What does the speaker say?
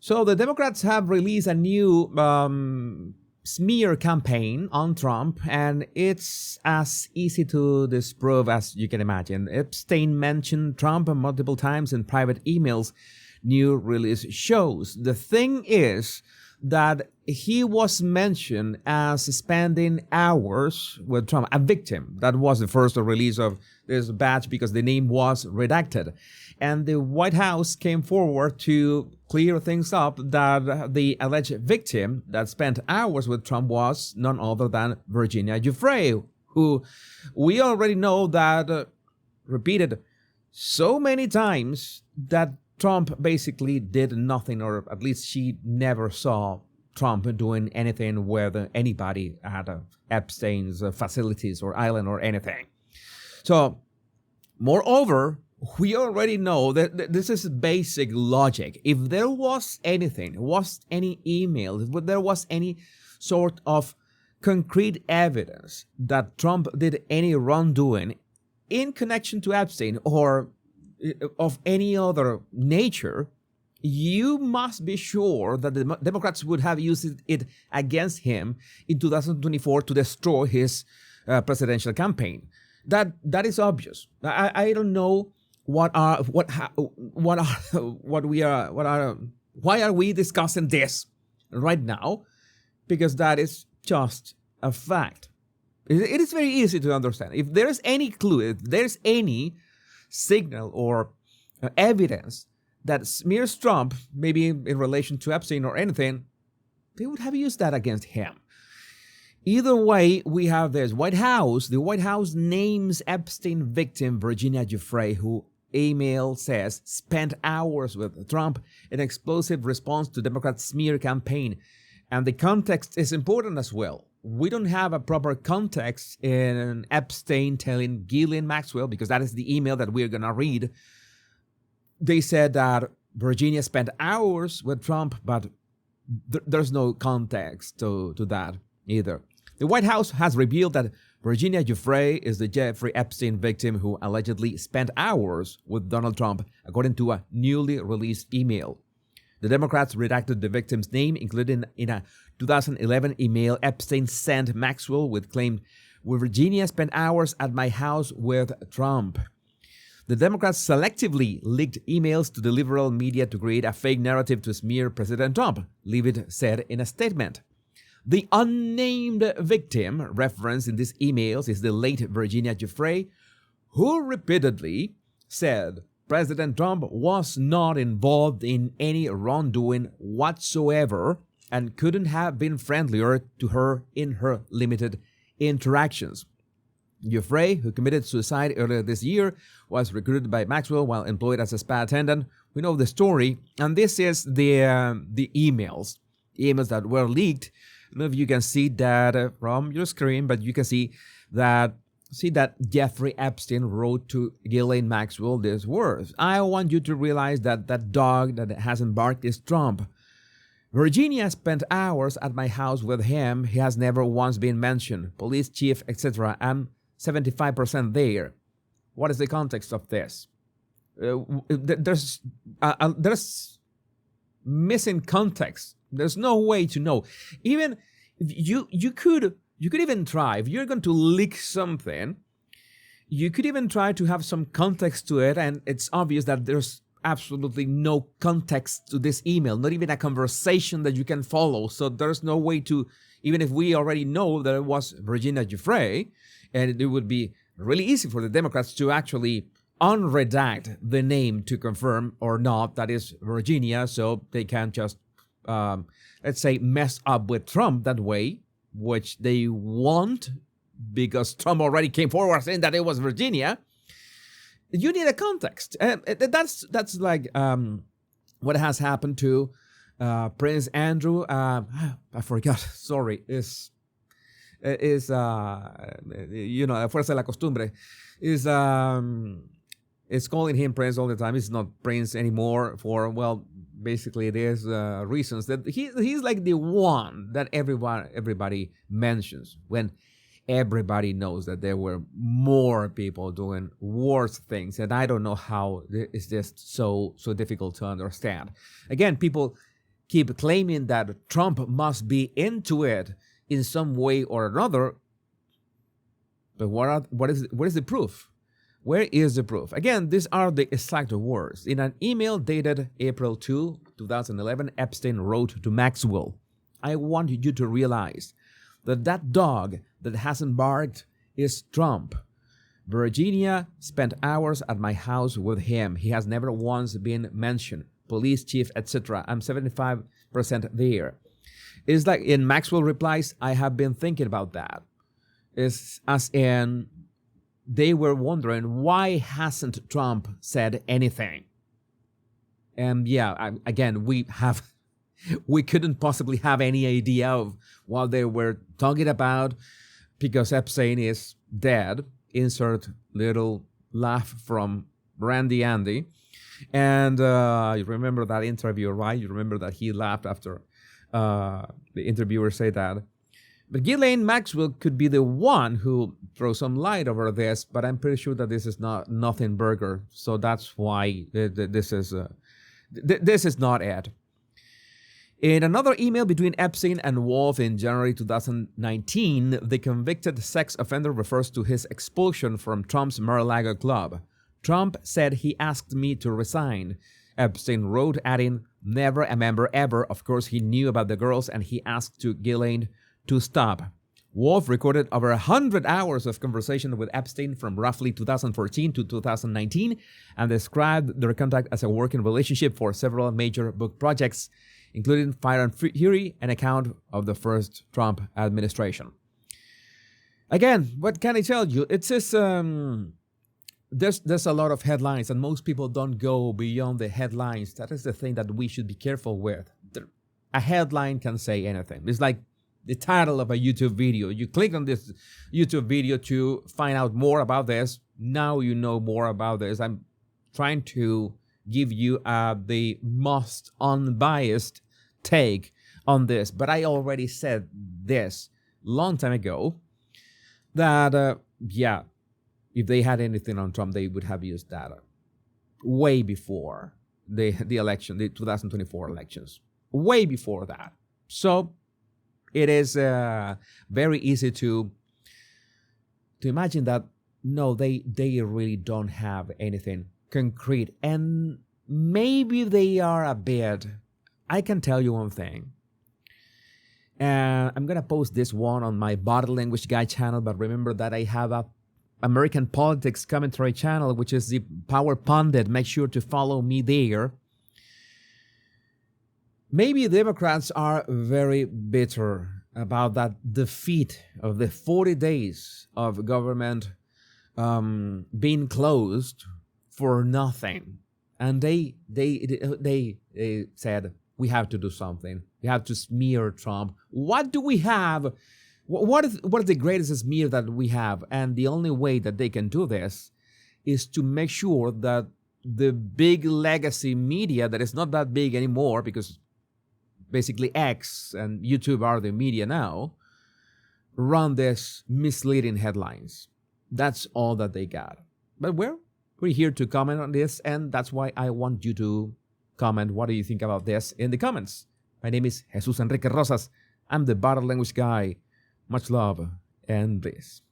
So the Democrats have released a new smear campaign on Trump, and it's as easy to disprove as you can imagine. Epstein mentioned Trump multiple times in private emails, new release shows. The thing is that he was mentioned as spending hours with Trump, a victim. That was the first release of this batch because the name was redacted. And the White House came forward to clear things up that the alleged victim that spent hours with Trump was none other than Virginia Giuffre, who we already know that repeated so many times that Trump basically did nothing, or at least she never saw Trump doing anything with anybody at Epstein's facilities or island or anything. So, moreover, we already know that this is basic logic. If there was anything, was any email, if there was any sort of concrete evidence that Trump did any wrongdoing in connection to Epstein or of any other nature, you must be sure that the Democrats would have used it against him in 2024 to destroy his presidential campaign. That is obvious. I don't know why are we discussing this right now? Because that is just a fact. It is very easy to understand. If there is any clue, if there's any signal or evidence that smears Trump, maybe in relation to Epstein or anything, they would have used that against him. Either way, we have this White House. The White House names Epstein victim Virginia Giuffre, who email says spent hours with Trump in explosive response to Democrat smear campaign. And the context is important as well. We don't have a proper context in Epstein telling Ghislaine Maxwell, because that is the email that we're going to read. They said that Virginia spent hours with Trump, but there's no context to that either. The White House has revealed that Virginia Giuffre is the Jeffrey Epstein victim who allegedly spent hours with Donald Trump, according to a newly released email. The Democrats redacted the victim's name, including in a 2011 email Epstein sent Maxwell with claim, Virginia spent hours at my house with Trump. The Democrats selectively leaked emails to the liberal media to create a fake narrative to smear President Trump, Leavitt said in a statement. The unnamed victim referenced in these emails is the late Virginia Giuffre, who repeatedly said President Trump was not involved in any wrongdoing whatsoever and couldn't have been friendlier to her in her limited interactions. Giuffre, who committed suicide earlier this year, was recruited by Maxwell while employed as a spa attendant. We know the story, and this is the emails that were leaked. I don't know if you can see that from your screen, but you can see that Jeffrey Epstein wrote to Ghislaine Maxwell these words. I want you to realize that dog that hasn't barked is Trump. Virginia spent hours at my house with him. He has never once been mentioned. Police chief, etc. I'm 75% there. What is the context of this? There's missing context. There's no way to know. Even you could even try, if you're going to leak something, you could even try to have some context to it, and it's obvious that there's absolutely no context to this email, not even a conversation that you can follow. So there's no way to, even if we already know that it was Virginia Giuffre, and it would be really easy for the Democrats to actually unredact the name to confirm or not that is Virginia, so they can just let's say, mess up with Trump that way, which they want because Trump already came forward saying that it was Virginia. You need a context. That's like what has happened to Prince Andrew. I forgot. Sorry. Is la fuerza de la costumbre. Is calling him Prince all the time. He's not Prince anymore for, well, basically it is reasons that he's like the one that everybody mentions when everybody knows that there were more people doing worse things, and I don't know how it's just so difficult to understand. Again, people keep claiming that Trump must be into it in some way or another. But what is the proof? Where is the proof? Again, these are the exact words. In an email dated April 2, 2011, Epstein wrote to Maxwell, "I want you to realize that that dog that hasn't barked is Trump. Virginia spent hours at my house with him. He has never once been mentioned. Police chief, etc. I'm 75% there." It's like in Maxwell replies, "I have been thinking about that." It's as in they were wondering, why hasn't Trump said anything? And yeah, again, we couldn't possibly have any idea of what they were talking about because Epstein is dead. Insert little laugh from Randy Andy. And you remember that interview, right? You remember that he laughed after the interviewer said that. But Ghislaine Maxwell could be the one who throws some light over this, but I'm pretty sure that this is not nothing burger. So that's why this is not it. In another email between Epstein and Wolf in January 2019, the convicted sex offender refers to his expulsion from Trump's Mar-a-Lago club. "Trump said he asked me to resign," Epstein wrote, adding, "Never a member ever. Of course, he knew about the girls and he asked Ghislaine to stop." Wolf recorded over 100 hours of conversation with Epstein from roughly 2014 to 2019 and described their contact as a working relationship for several major book projects, including Fire and Fury, an account of the first Trump administration. Again, what can I tell you? It's just, there's a lot of headlines, and most people don't go beyond the headlines. That is the thing that we should be careful with. A headline can say anything. It's like the title of a YouTube video. You click on this YouTube video to find out more about this. Now you know more about this. I'm trying to give you the most unbiased take on this, but I already said this long time ago that yeah, if they had anything on Trump, they would have used that way before the election, the 2024 elections, way before that. So it is very easy to imagine that no, they really don't have anything concrete, and maybe they are a bit. I can tell you one thing. I'm gonna post this one on my Body Language Guy channel, but remember that I have a American politics commentary channel, which is the Power Pundit. Make sure to follow me there. Maybe Democrats are very bitter about that defeat of the 40 days of government being closed for nothing. And they said, we have to do something. We have to smear Trump. What do we have? What is the greatest smear that we have? And the only way that they can do this is to make sure that the big legacy media that is not that big anymore, because basically X and YouTube are the media now, run this misleading headlines. That's all that they got. But we're here to comment on this, and that's why I want you to comment. What do you think about this in the comments? My name is Jesus Enrique Rosas. I'm the Body Language Guy. Much love and peace.